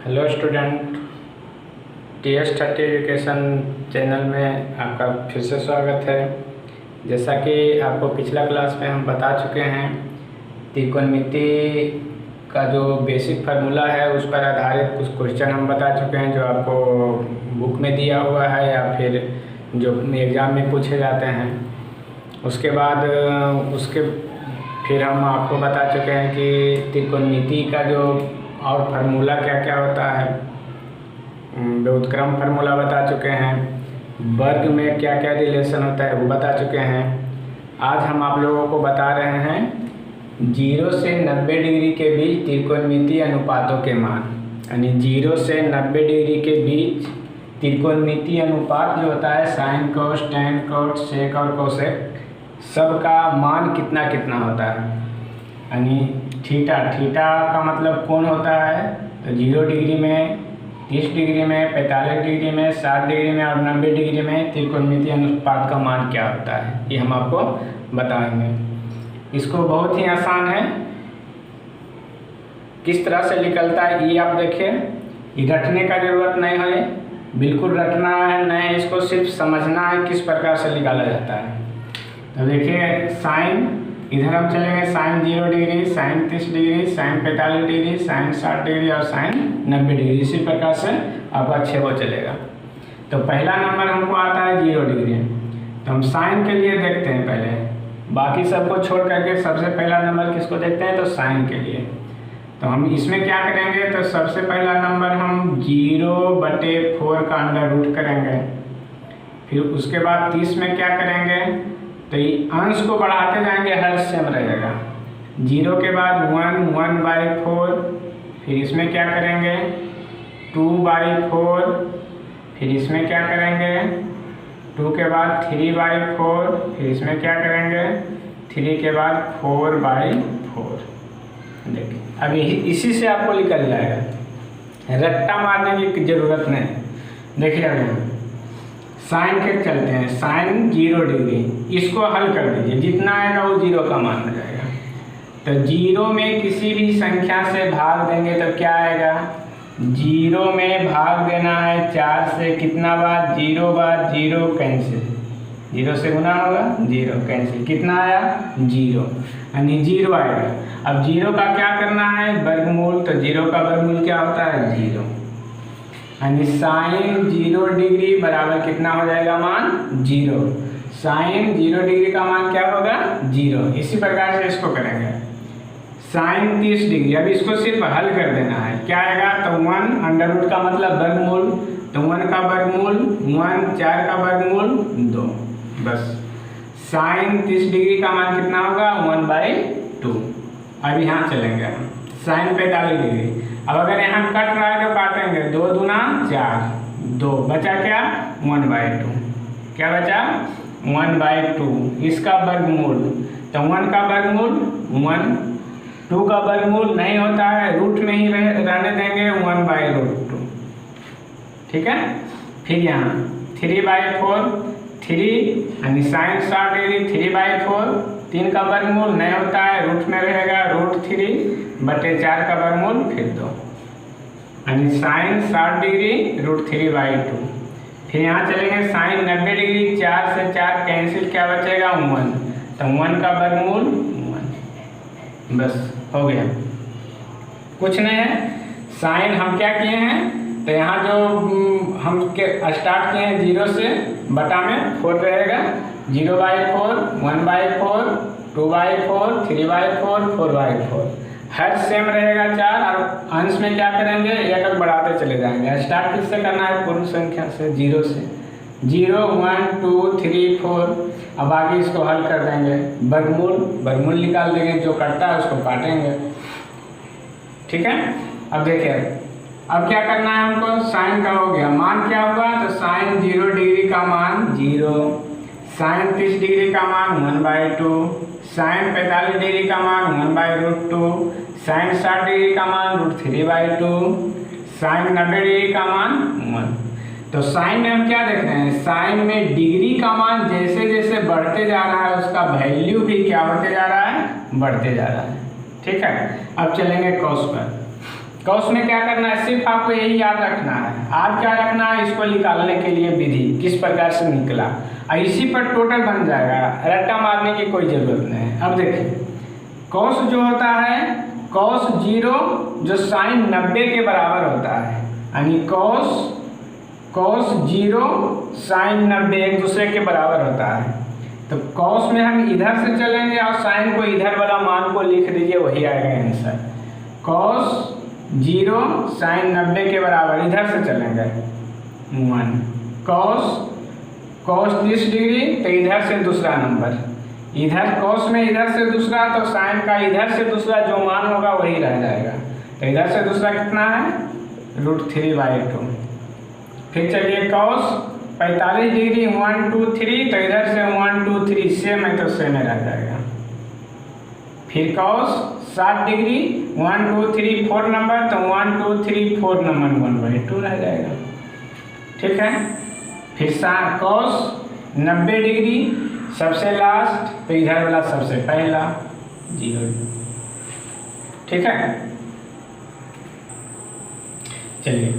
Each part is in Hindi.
Hello student, TS30 education channel में आपका फिर से स्वागत है। जैसा कि आपको पिछला क्लास में हम बता चुके हैं, त्रिकोणमिति का जो बेसिक फार्मूला है उस पर आधारित कुछ क्वेश्चन हम बता चुके हैं जो आपको बुक में दिया हुआ है या फिर जो एग्ज़ाम में पूछे जाते हैं। उसके बाद फिर हम आपको बता चुके हैं कि त्रिकोणमिति का जो और फार्मूला क्या क्या होता है, व्युत्क्रम फार्मूला बता चुके हैं, वर्ग में क्या क्या रिलेशन होता है वो बता चुके हैं। आज हम आप लोगों को बता रहे हैं 0 से 90 डिग्री के बीच त्रिकोणमिति अनुपातों के मान, यानी 0 से 90 डिग्री के बीच त्रिकोणमिति अनुपात जो होता है साइन कोस टेन कोस सेक और कोसेक सबका मान कितना कितना होता है। यानी थीटा का मतलब कोण होता है, तो 0 डिग्री में, 30 डिग्री में, 45 डिग्री में, 60 डिग्री में और 90 डिग्री में त्रिकोणमिति अनुपात का मान क्या होता है ये हम आपको बताएंगे। इसको बहुत ही आसान है, किस तरह से निकलता है ये आप देखिए। रटने का जरूरत नहीं है, बिल्कुल रटना है नहीं, इसको सिर्फ समझना है किस प्रकार से निकाला जाता है। तो देखिए साइन, इधर हम चलेंगे sine 0 degree, sine 30 degree, sine 45 degree, sine 60 degree और साइन 90 डिग्री, इसी प्रकार से आपका 6 वो चलेगा। तो पहला नंबर हमको आता है 0 डिग्री, तो हम साइन के लिए देखते हैं पहले, बाकी सबको छोड़ करके सबसे पहला नंबर किसको देखते हैं, तो साइन के लिए। तो हम इसमें क्या करेंगे, तो सबसे पहला नंबर हम 0/4 का अंडर रूट करेंगे। फिर उसके बाद 30 में क्या करेंगे, तो ये अंश को बढ़ाते जाएंगे, हर सेम रहेगा। 0 के बाद 1/4, फिर इसमें क्या करेंगे 2/4, फिर इसमें क्या करेंगे 2 के बाद 3/4, फिर इसमें क्या करेंगे 3 के बाद 4/4। देखिए अब इसी से आपको निकल जाएगा, रट्टा मारने की जरूरत नहीं। देखिए अभी साइन के चलते हैं, साइन 0 डिग्री, इसको हल कर दीजिए, जितना आएगा वो 0 का मान हो जाएगा। तो 0 में किसी भी संख्या से भाग देंगे तो क्या आएगा, 0 में भाग देना है 4 से, कितना बार 0 बार, 0 कैंसिल, 0 से गुना होगा 0 कैंसिल, कितना आया 0, यानी 0 आएगा। अब 0 का क्या करना है, वर्गमूल, तो 0 का वर्गमूल क्या होता है 0, यानी साइन 0 डिग्री बराबर कितना हो जाएगा मान 0। साइन 0 डिग्री का मान क्या होगा 0। इसी प्रकार से इसको करेंगे साइन 30 डिग्री, अब इसको सिर्फ हल कर देना है, क्या आएगा, तो 1 अंडर रूट का मतलब वर्गमूल, तो 1 का वर्गमूल 1, 4 का वर्गमूल 2, बस। साइन 30 डिग्री का मान कितना होगा 1/2। अब यहाँ चलेंगे हम साइन 45 डिग्री, अब अगर यहाँ कट रहा है तो काटेंगे, 2 दूना 4, 2 बचा क्या 1/2, क्या बचा 1/2, इसका वर्गमूल, तो 1 का वर्गमूल 1, 2 का वर्गमूल नहीं होता है, रूट में ही रहने देंगे 1/√2, ठीक है। फिर यहाँ 3/4, 3 यानी साइन 60 डिग्री 3/4, 3 का वर्गमूल नहीं होता है, रूट में रहेगा √3/4 का वर्गमूल, फिर 2, यानी साइन 60 डिग्री √3/2। फिर यहाँ चलेंगे साइन 90 डिग्री, 4 से 4 कैंसिल, क्या बचेगा 1, तो 1 का वर्गमूल 1, बस हो गया, कुछ नहीं है। साइन हम क्या किए हैं, तो यहाँ जो हम स्टार्ट किए हैं 0 से, बटा में 4 रहेगा, 0/4, 1/4, 2/4, 3/4, 4/4, हर सेम रहेगा 4, और अंश में क्या करेंगे एक बढ़ाते चले जाएंगे। स्टार्ट किससे करना है, पूर्ण संख्या से, 0 से, 0, 1, 2, 3, 4, अब आगे इसको हल कर देंगे, वर्गमूल निकाल देंगे, जो कटता है उसको काटेंगे, ठीक है। अब देखिए अब क्या करना है हमको, साइन का हो गया, मान क्या होगा, तो साइन 0 डिग्री का मान 0, साइन 30 डिग्री का मान 1/2, साइन 45 डिग्री का मान 1/√2, साइन 60 डिग्री का मान √3/2, साइन 90 डिग्री का मान 1। तो साइन में हम क्या देख रहे हैं, साइन में डिग्री का मान जैसे जैसे बढ़ते जा रहा है उसका वैल्यू भी क्या होते जा रहा है, बढ़ते जा रहा है, ठीक है। अब चलेंगे कॉस पर, कॉस में क्या करना है, सिर्फ आपको यही याद रखना है। आज क्या रखना है, इसको निकालने के लिए विधि किस प्रकार से निकला, इसी पर टोटल बन जाएगा, रट्टा मारने की कोई ज़रूरत नहीं है। अब देखिए कॉस जो होता है, कॉस 0 जो साइन 90 के बराबर होता है, यानी कॉस 0 साइन 90 एक दूसरे के बराबर होता है। तो कॉस में हम इधर से चलेंगे और साइन को इधर वाला मान को लिख दीजिए, वही आएगा आंसर। कॉस 0 साइन 90 के बराबर, इधर से चलेंगे 1, कॉस 30 डिग्री, तो इधर से दूसरा नंबर, इधर कॉस में इधर से दूसरा, तो साइन का इधर से दूसरा जो मान होगा वही रह जाएगा। तो इधर से दूसरा कितना है, √3/2। फिर चलिए कॉस 45 डिग्री 1 2 3, तो इधर से 1 2 3 सेम है तो सेम रह जाएगा। फिर कॉस 60 डिग्री 1 2 3 4 नंबर, तो 1 2 3 4 नंबर 1/2 रह जाएगा। ठीक है। फिर कॉस 90 डिग्री सबसे लास्ट, तो इधर वाला सबसे पहला 0। ठीक है। चलिए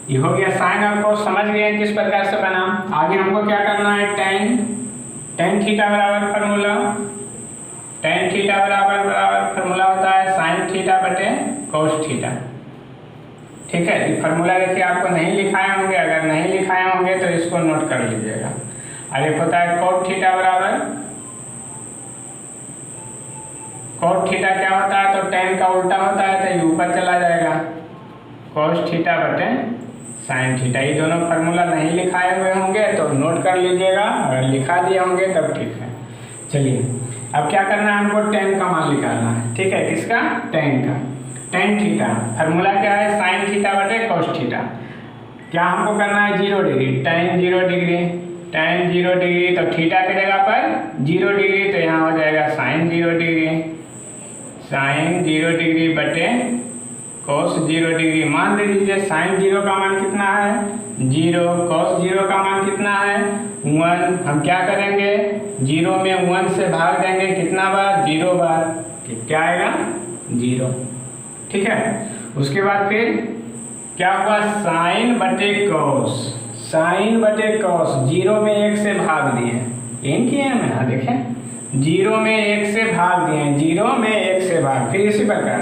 ये हो गया साइन और कॉस, समझ गए किस प्रकार से बना। आगे हमको क्या करना है, टेन थीटा बराबर फार्मूला, टेन थीटा बराबर फार्मूला होता है साइन थीटा बटे कॉस थीटा। ठीक है। ये फार्मूला देखिए आपको नहीं लिखाए होंगे, अगर नहीं लिखाए होंगे तो इसको नोट कर लीजिएगा। और एक होता है कॉट थीटा बराबर, कॉट थीटा क्या होता है, तो टेन का उल्टा होता है, तो ये ऊपर चला जाएगा, कॉस थीटा बटे साइन थीटा। ये दोनों फार्मूला नहीं लिखाए हुए होंगे तो नोट कर लीजिएगा, अगर लिखा दिए होंगे तब ठीक है। चलिए अब क्या करना है, हमको टेन का मान निकालना है। ठीक है, किसका, टेन का। टेन थीटा फार्मूला क्या है, साइन थीटा बटे कॉस थीटा। क्या हमको करना है, 0 degree, ten 0 degree, ten 0 degree, तो थीटा की जगह पर 0 डिग्री, तो यहाँ हो जाएगा साइन 0 डिग्री, साइन 0 डिग्री बटे कॉस 0 डिग्री। मान दे दीजिए साइन 0 का मान कितना है, 0, कॉस 0 का मान कितना है, 1। हम क्या करेंगे, 0 में 1 से भाग देंगे, कितना बार, 0 बार, क्या आएगा, 0। ठीक है। उसके बाद फिर क्या हुआ, साइन बटे कॉस, साइन बटे कॉस, 0 में 1 से भाग दिए, इन किए हैं, हाँ देखें 0 में 1 से भाग दिए, 0 में 1 से भाग। फिर इसी प्रकार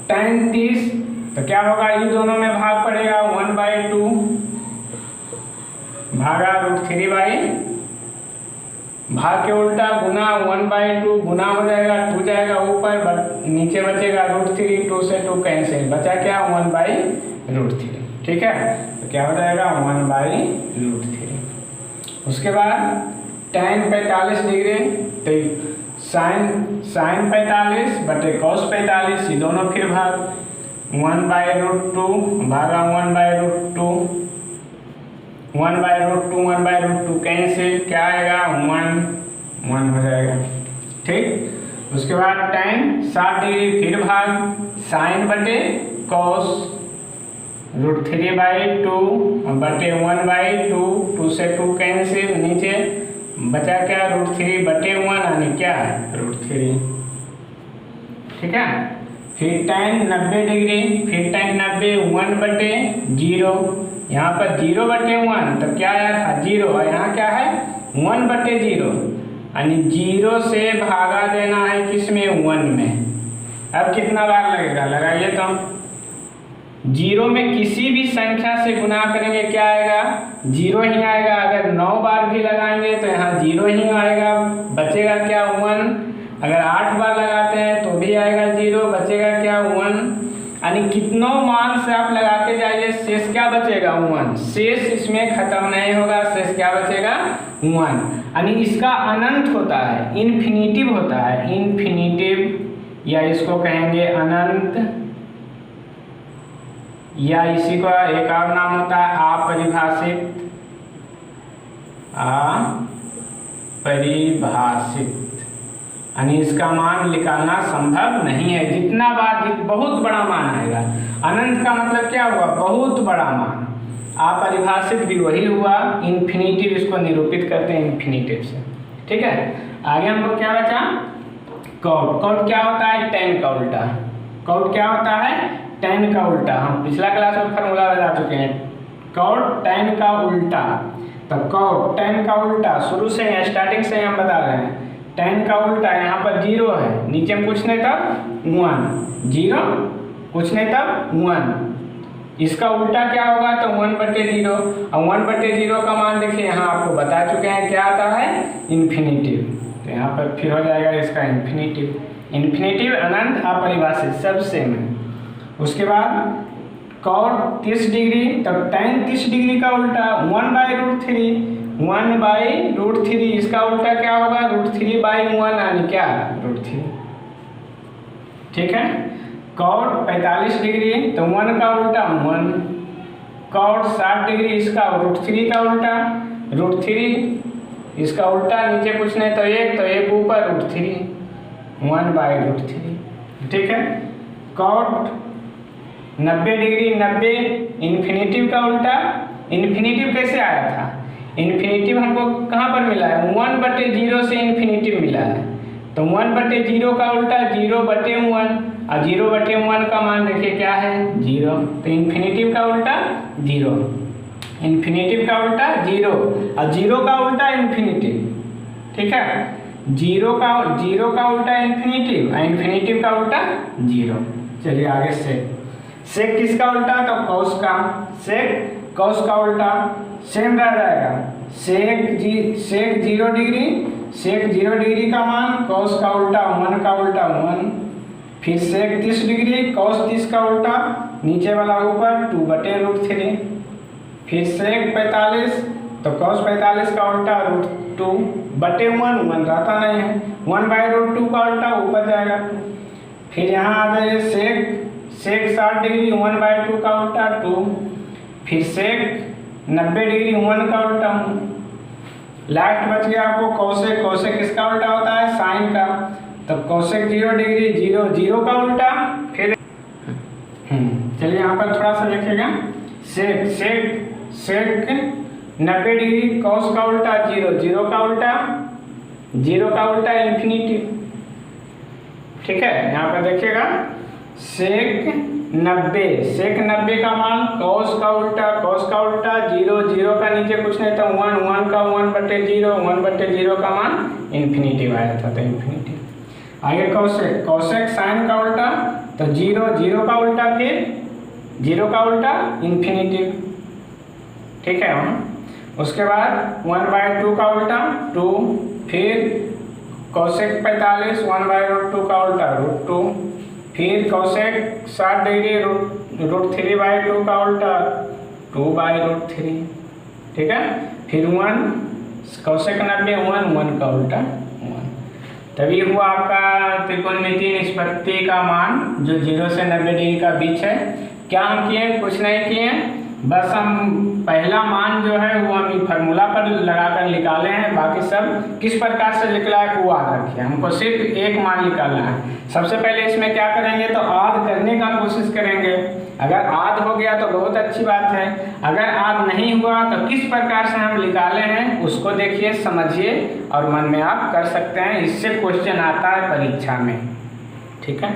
टेन 30, तो क्या होगा, ये दोनों में भाग पड़ेगा, 1/2 भागा √3/, भाग के उल्टा गुना 1/2 गुना हो जाएगा, 2 जाएगा ऊपर, नीचे बचेगा √3, 2 से 2 कैंसिल, बचा क्या, 1/√3। ठीक है, तो क्या हो जाएगा, 1/√3। उसके बाद टेन 45 डिग्री, तो साइन 45 बटे कॉस 45, ये दोनों फिर भाग, 1/√2 भागा 1/√2, 1/√2 कैंसिल, क्या आएगा, 1 हो जाएगा। ठीक। उसके बाद टेन 60 डिग्री, फिर भाग साइन बटे कॉस, √3/2 बटे 1/2, 2 से 2 कैंसिल, नीचे बचा क्या, √3 बटे 1, यानी क्या है, √3। ठीक है। फिर टेन 90 डिग्री, फिर टेन 90, 1/0, यहाँ पर 0/1, तो क्या आया था, 0, और यहाँ क्या है, 1/0, यानी 0 से भागा देना है किसमें, 1 में। अब कितना बार लगेगा, लगाइए तो, 0 में किसी भी संख्या से गुना करेंगे, क्या आएगा, 0 ही आएगा। अगर 9 बार भी लगाएंगे तो यहाँ 0 ही आएगा, बचेगा क्या, 1। अगर 8 बार लगाते हैं तो भी आएगा 0, बचेगा क्या, 1। यानी कितनों मान से आप लगाते जाइए, शेष क्या बचेगा, 1। शेष इसमें खत्म नहीं होगा, शेष क्या बचेगा, 1। यानी इसका अनंत होता है, इन्फिनिटिव होता है, इन्फिनिटिव, या इसको कहेंगे अनंत, या इसी का एक और नाम होता है अपरिभाषित, अपरिभाषित। यानी इसका मान निकालना संभव नहीं है, जितना बार, बहुत बड़ा मान आएगा। अनंत का मतलब क्या हुआ, बहुत बड़ा मान। अपरिभाषित भी वही हुआ, इन्फिनिटिव, इसको निरूपित करते हैं इन्फिनिटिव से। ठीक है। आगे हमको क्या बचा, कॉट। कॉट क्या होता है, टेन का उल्टा। कॉट क्या होता है, tan का उल्टा, हम पिछला क्लास में फार्मूला बता चुके हैं, cot tan का उल्टा। तो cot tan का उल्टा शुरू से स्टार्टिंग से हम बता रहे हैं, tan का उल्टा यहाँ पर 0 है, नीचे में कुछ नहीं तब 1, 0 कुछ नहीं तब 1, इसका उल्टा क्या होगा तो 1/0। और 1/0 का मान देखिए यहाँ आपको बता चुके हैं क्या आता है, इन्फिनेटिव। तो यहाँ पर फिर हो जाएगा इसका इन्फिनेटिव, इन्फिनेटिव अनंत अपरिभाषित सब सेम है। उसके बाद cot 30 डिग्री, तब tan 30 डिग्री का उल्टा 1/√3, 1/√3 इसका उल्टा क्या होगा, √3/1 यानी क्या √3। ठीक है। cot 45 डिग्री तो 1 का उल्टा 1, cot 60 डिग्री इसका √3 का उल्टा √3 इसका उल्टा, नीचे कुछ नहीं तो 1 ऊपर √3, 1/√3। ठीक है। cot 90 डिग्री, 90 इन्फिनेटिव का उल्टा, इन्फिनेटिव कैसे आया था, इन्फिनेटिव हमको कहाँ पर मिला है, 1/0 से इन्फिनेटिव मिला है। तो 1/0 का उल्टा 0/1, और 0/1 का मान देखिए क्या है 0। तो इन्फिनेटिव का उल्टा 0, इन्फिनेटिव का उल्टा 0, और 0 का उल्टा इन्फिनेटिव। ठीक है। 0 का उल्टा इन्फिनेटिव, और इन्फिनेटिव का उल्टा 0। चलिए आगे सेक किसका उल्टा, तो कॉस का, सेक कॉस का उल्टा सेम रह जाएगा, सेक 0 डिग्री, सेक 0 डिग्री का मान कॉस का उल्टा 1 का उल्टा 1, फिर सेक 30 डिग्री, कॉस 30 का उल्टा नीचे वाला ऊपर 2/√3, फिर सेक 45 तो कॉस 45 का उल्टा √2/1, 1 रहता नहीं है, 1/√2 का उल्टा ऊपर जाएगा 2। फिर यहाँ आ जाइए सेक 60 डिग्री, 1/2 का उल्टा 2, फिर सेक 90 डिग्री, 1 का उल्टा 1। लास्ट बच गया आपको कौशेक, कौशेक किसका उल्टा होता है, साइन का। तो कौशेक 0 डिग्री, 0 का उल्टा, फिर चलिए यहाँ पर थोड़ा सा देखिएगा, सेक 90 डिग्री, कॉस का उल्टा 0 का उल्टा, 0 का उल्टा इन्फिनिटी। ठीक है। यहाँ पर देखिएगा सेक 90 का मान कॉस का उल्टा 0 का नीचे कुछ नहीं था 1 का 1/0 का मान इन्फिनेटिव आया था, तो इन्फिनेटिव। आगे कौशेक साइन का उल्टा, तो 0 का उल्टा, फिर 0 का उल्टा इन्फिनेटिव। ठीक है। उसके बाद 1/2 का उल्टा 2, फिर कौशेक 45 1/√2 का उल्टा √2, फिर कौशेक 60 डिग्री √3/2 का उल्टा 2/√3। ठीक है। फिर 1 कौशेक 90 1 का उल्टा 1। तभी हुआ आपका त्रिकोणमितीय निष्पत्ति का मान जो 0 से 90 डिग्री का बीच है। क्या हम किए, कुछ नहीं किए, बस हम पहला मान जो है वो हम फार्मूला पर लगाकर निकाले हैं, बाकी सब किस प्रकार से निकला है वो याद रखिए, हमको सिर्फ एक मान निकालना है। सबसे पहले इसमें क्या करेंगे तो आध करने का कोशिश करेंगे, अगर आध हो गया तो बहुत अच्छी बात है, अगर आध नहीं हुआ तो किस प्रकार से हम निकाले हैं उसको देखिए, समझिए और मन में आप कर सकते हैं, इससे क्वेश्चन आता है परीक्षा में। ठीक है।